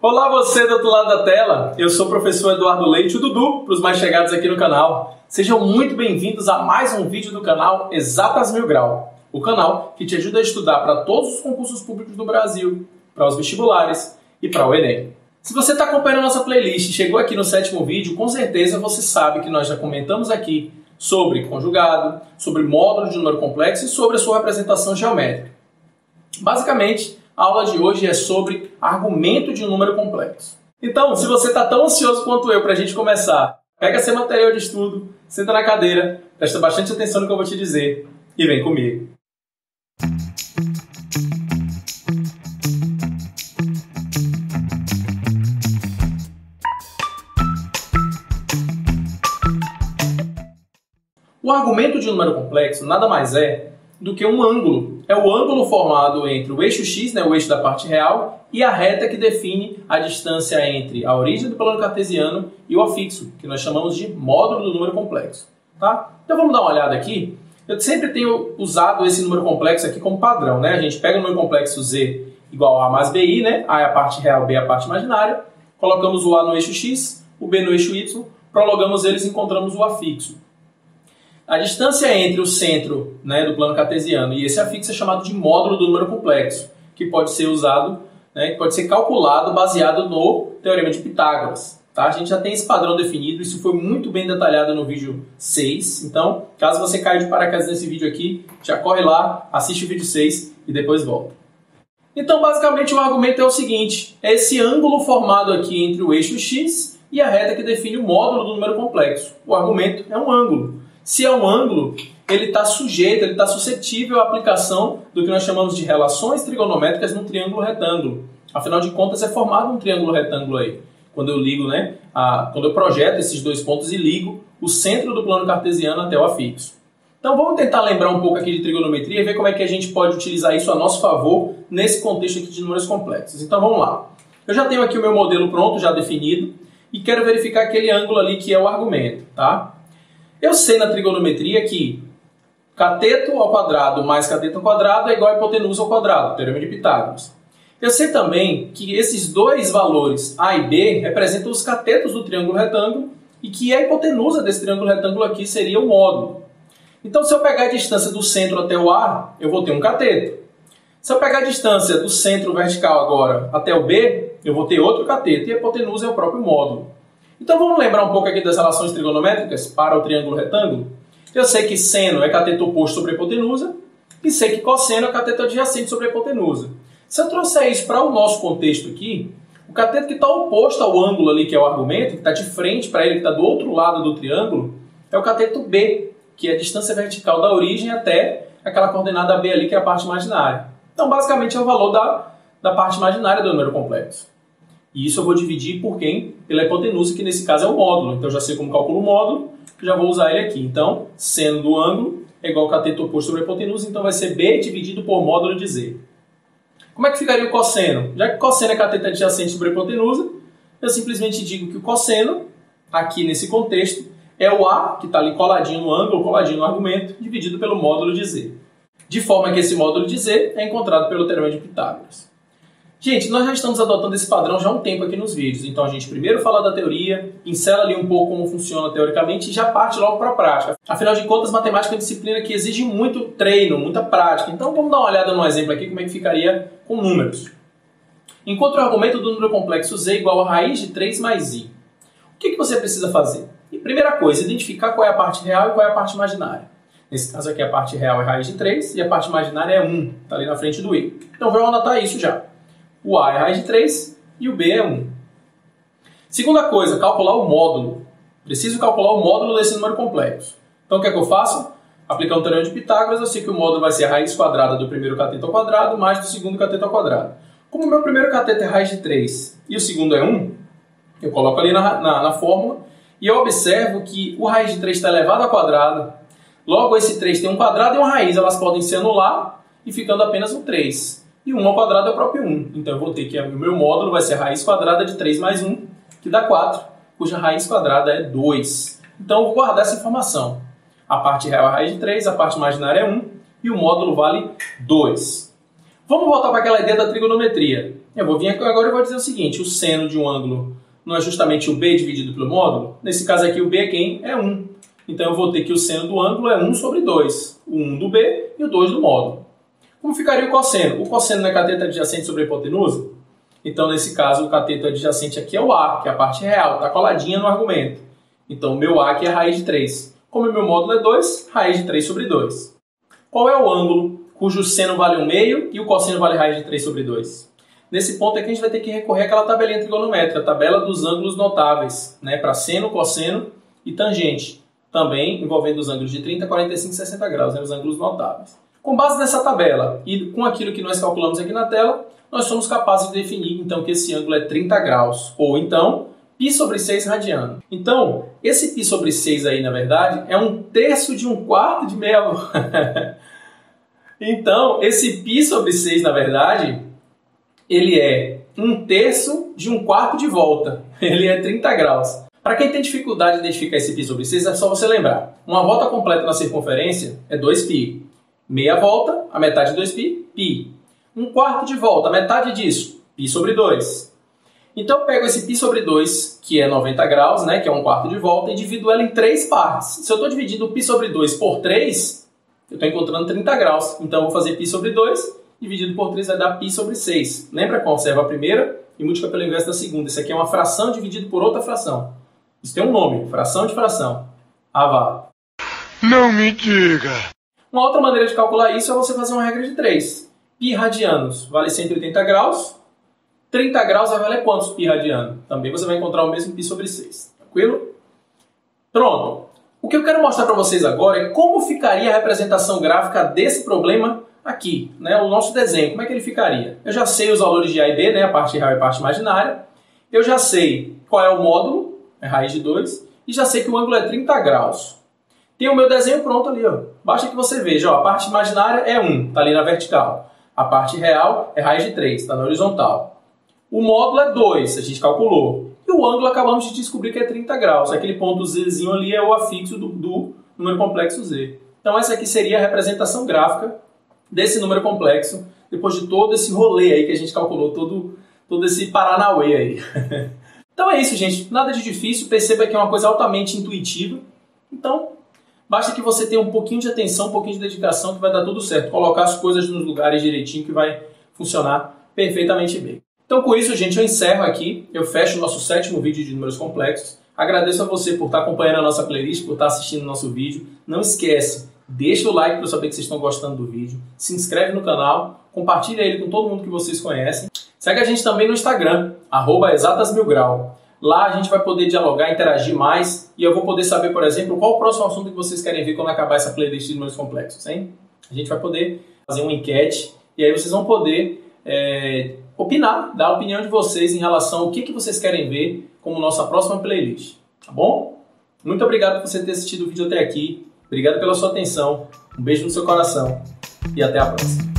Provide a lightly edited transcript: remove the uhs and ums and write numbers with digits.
Olá você do outro lado da tela, eu sou o professor Eduardo Leite, o Dudu, para os mais chegados aqui no canal. Sejam muito bem-vindos a mais um vídeo do canal Exatas Mil Grau, o canal que te ajuda a estudar para todos os concursos públicos do Brasil, para os vestibulares e para o Enem. Se você está acompanhando a nossa playlist e chegou aqui no 7º vídeo, com certeza você sabe que nós já comentamos aqui sobre conjugado, sobre módulo de número complexo e sobre a sua representação geométrica. Basicamente, a aula de hoje é sobre argumento de um número complexo. Então, se você está tão ansioso quanto eu para a gente começar, pega seu material de estudo, senta na cadeira, presta bastante atenção no que eu vou te dizer e vem comigo. O argumento de um número complexo nada mais é do que um ângulo. É o ângulo formado entre o eixo x, o eixo da parte real, e a reta que define a distância entre a origem do plano cartesiano e o afixo, que nós chamamos de módulo do número complexo. Tá? Então vamos dar uma olhada aqui. Eu sempre tenho usado esse número complexo aqui como padrão. A gente pega o número complexo z igual a mais bi, a é a parte real, b é a parte imaginária, colocamos o a no eixo x, o b no eixo y, prolongamos eles e encontramos o afixo. A distância entre o centro do plano cartesiano e esse afixo é chamado de módulo do número complexo, que pode ser usado, que pode ser calculado baseado no Teorema de Pitágoras. Tá? A gente já tem esse padrão definido, isso foi muito bem detalhado no vídeo 6. Então, caso você caia de paraquedas nesse vídeo aqui, já corre lá, assiste o vídeo 6 e depois volta. Então, basicamente, o argumento é o seguinte: é esse ângulo formado aqui entre o eixo x e a reta que define o módulo do número complexo. O argumento é um ângulo. Se é um ângulo, ele está sujeito, ele está suscetível à aplicação do que nós chamamos de relações trigonométricas num triângulo retângulo. Afinal de contas, é formado um triângulo retângulo aí. Quando eu ligo, quando eu projeto esses dois pontos e ligo o centro do plano cartesiano até o afixo. Então vamos tentar lembrar um pouco aqui de trigonometria e ver como é que a gente pode utilizar isso a nosso favor nesse contexto aqui de números complexos. Então vamos lá. Eu já tenho aqui o meu modelo pronto, já definido, e quero verificar aquele ângulo ali que é o argumento, tá? Eu sei na trigonometria que cateto ao quadrado mais cateto ao quadrado é igual a hipotenusa ao quadrado, Teorema de Pitágoras. Eu sei também que esses dois valores A e B representam os catetos do triângulo retângulo e que a hipotenusa desse triângulo retângulo aqui seria o módulo. Então, se eu pegar a distância do centro até o A, eu vou ter um cateto. Se eu pegar a distância do centro vertical agora até o B, eu vou ter outro cateto e a hipotenusa é o próprio módulo. Então vamos lembrar um pouco aqui das relações trigonométricas para o triângulo retângulo? Eu sei que seno é cateto oposto sobre a hipotenusa e sei que cosseno é cateto adjacente sobre a hipotenusa. Se eu trouxer isso para o nosso contexto aqui, o cateto que está oposto ao ângulo ali, que é o argumento, que está de frente para ele, que está do outro lado do triângulo, é o cateto B, que é a distância vertical da origem até aquela coordenada B ali, que é a parte imaginária. Então, basicamente, é o valor da parte imaginária do número complexo. E isso eu vou dividir por quem? Pela hipotenusa, que nesse caso é o módulo. Então, eu já sei como calculo o módulo, já vou usar ele aqui. Então, seno do ângulo é igual ao cateto oposto sobre a hipotenusa, então vai ser B dividido por módulo de Z. Como é que ficaria o cosseno? Já que cosseno é cateto adjacente sobre a hipotenusa, eu simplesmente digo que o cosseno, aqui nesse contexto, é o A, que está ali coladinho no ângulo, coladinho no argumento, dividido pelo módulo de Z. De forma que esse módulo de Z é encontrado pelo Teorema de Pitágoras. Gente, nós já estamos adotando esse padrão já há um tempo aqui nos vídeos. Então a gente primeiro fala da teoria, pincela ali um pouco como funciona teoricamente e já parte logo para a prática. Afinal de contas, matemática é uma disciplina que exige muito treino, muita prática. Então vamos dar uma olhada no exemplo aqui, como é que ficaria com números. Encontre o argumento do número complexo z igual a raiz de 3 mais i. O que você precisa fazer? E primeira coisa, identificar qual é a parte real e qual é a parte imaginária. Nesse caso aqui a parte real é raiz de 3 e a parte imaginária é 1, está ali na frente do i. Então vamos anotar isso já. O A é raiz de 3 e o B é 1. Segunda coisa, calcular o módulo. Preciso calcular o módulo desse número complexo. Então o que é que eu faço? Aplicando o Teorema de Pitágoras, eu sei que o módulo vai ser a raiz quadrada do primeiro cateto ao quadrado mais do segundo cateto ao quadrado. Como o meu primeiro cateto é raiz de 3 e o segundo é 1, eu coloco ali na fórmula e eu observo que o raiz de 3 está elevado ao quadrado. Logo, esse 3 tem um quadrado e uma raiz. Elas podem se anular e ficando apenas um 3. E 1 ao quadrado é o próprio 1. Então eu vou ter que o meu módulo vai ser a raiz quadrada de 3 mais 1, que dá 4, cuja raiz quadrada é 2. Então eu vou guardar essa informação. A parte real é a raiz de 3, a parte imaginária é 1 e o módulo vale 2. Vamos voltar para aquela ideia da trigonometria. Eu vou vir aqui agora e vou dizer o seguinte, o seno de um ângulo não é justamente o B dividido pelo módulo? Nesse caso aqui o B é quem? É 1. Então eu vou ter que o seno do ângulo é 1 sobre 2. O 1 do B e o 2 do módulo. Como ficaria o cosseno? O cosseno não é cateto adjacente sobre a hipotenusa? Então nesse caso o cateto adjacente aqui é o A, que é a parte real, está coladinha no argumento. Então o meu A aqui é raiz de 3. Como o meu módulo é 2, raiz de 3 sobre 2. Qual é o ângulo cujo seno vale 1/2 e o cosseno vale raiz de 3 sobre 2? Nesse ponto aqui a gente vai ter que recorrer àquela tabelinha trigonométrica, a tabela dos ângulos notáveis, né, para seno, cosseno e tangente, também envolvendo os ângulos de 30, 45 e 60 graus, né, os ângulos notáveis. Com base nessa tabela e com aquilo que nós calculamos aqui na tela, nós somos capazes de definir então que esse ângulo é 30 graus, ou então π sobre 6 radiano. Então, esse π sobre 6 aí, na verdade, é 1/3 de 1/4 de meia volta. Então, esse π sobre 6, na verdade, ele é 1/3 de 1/4 de volta. Ele é 30 graus. Para quem tem dificuldade de identificar esse π sobre 6, é só você lembrar. Uma volta completa na circunferência é 2π. Meia volta, a metade de 2π, π. 1/4 de volta, a metade disso, π sobre 2. Então eu pego esse π sobre 2, que é 90 graus, né, que é 1/4 de volta, e divido ela em 3 partes. Se eu estou dividindo o π sobre 2 por 3, eu estou encontrando 30 graus. Então eu vou fazer π sobre 2, dividido por 3 vai dar π sobre 6. Lembra? Conserva a primeira e multiplica pelo inverso da segunda. Isso aqui é uma fração dividida por outra fração. Isso tem um nome, fração de fração. Ah, vá. Não me diga! Uma outra maneira de calcular isso é você fazer uma regra de 3. Π radianos vale 180 graus. 30 graus vai valer quantos π radiano? Também você vai encontrar o mesmo π sobre 6. Tranquilo? Pronto. O que eu quero mostrar para vocês agora é como ficaria a representação gráfica desse problema aqui, né? O nosso desenho, como é que ele ficaria? Eu já sei os valores de A e B, né? A parte real e a parte imaginária. Eu já sei qual é o módulo, é raiz de 2, e já sei que o ângulo é 30 graus. Tem o meu desenho pronto ali, ó. Basta que você veja, ó, a parte imaginária é 1, está ali na vertical. A parte real é raiz de 3, está na horizontal. O módulo é 2, a gente calculou. E o ângulo acabamos de descobrir que é 30 graus. Aquele ponto Zzinho ali é o afixo do número complexo Z. Então essa aqui seria a representação gráfica desse número complexo, depois de todo esse rolê aí que a gente calculou, todo esse paranauê aí. Então é isso, gente. Nada de difícil. Perceba que é uma coisa altamente intuitiva. Então, basta que você tenha um pouquinho de atenção, um pouquinho de dedicação, que vai dar tudo certo. Colocar as coisas nos lugares direitinho, que vai funcionar perfeitamente bem. Então, com isso, gente, eu encerro aqui. Eu fecho o nosso 7º vídeo de números complexos. Agradeço a você por estar acompanhando a nossa playlist, por estar assistindo o nosso vídeo. Não esquece, deixa o like para eu saber que vocês estão gostando do vídeo. Se inscreve no canal, compartilha ele com todo mundo que vocês conhecem. Segue a gente também no Instagram, @exatas1000grau. Lá a gente vai poder dialogar, interagir mais e eu vou poder saber, por exemplo, qual o próximo assunto que vocês querem ver quando acabar essa playlist de números complexos, hein? A gente vai poder fazer uma enquete e aí vocês vão poder opinar, dar a opinião de vocês em relação ao que vocês querem ver como nossa próxima playlist, tá bom? Muito obrigado por você ter assistido o vídeo até aqui, obrigado pela sua atenção, um beijo no seu coração e até a próxima.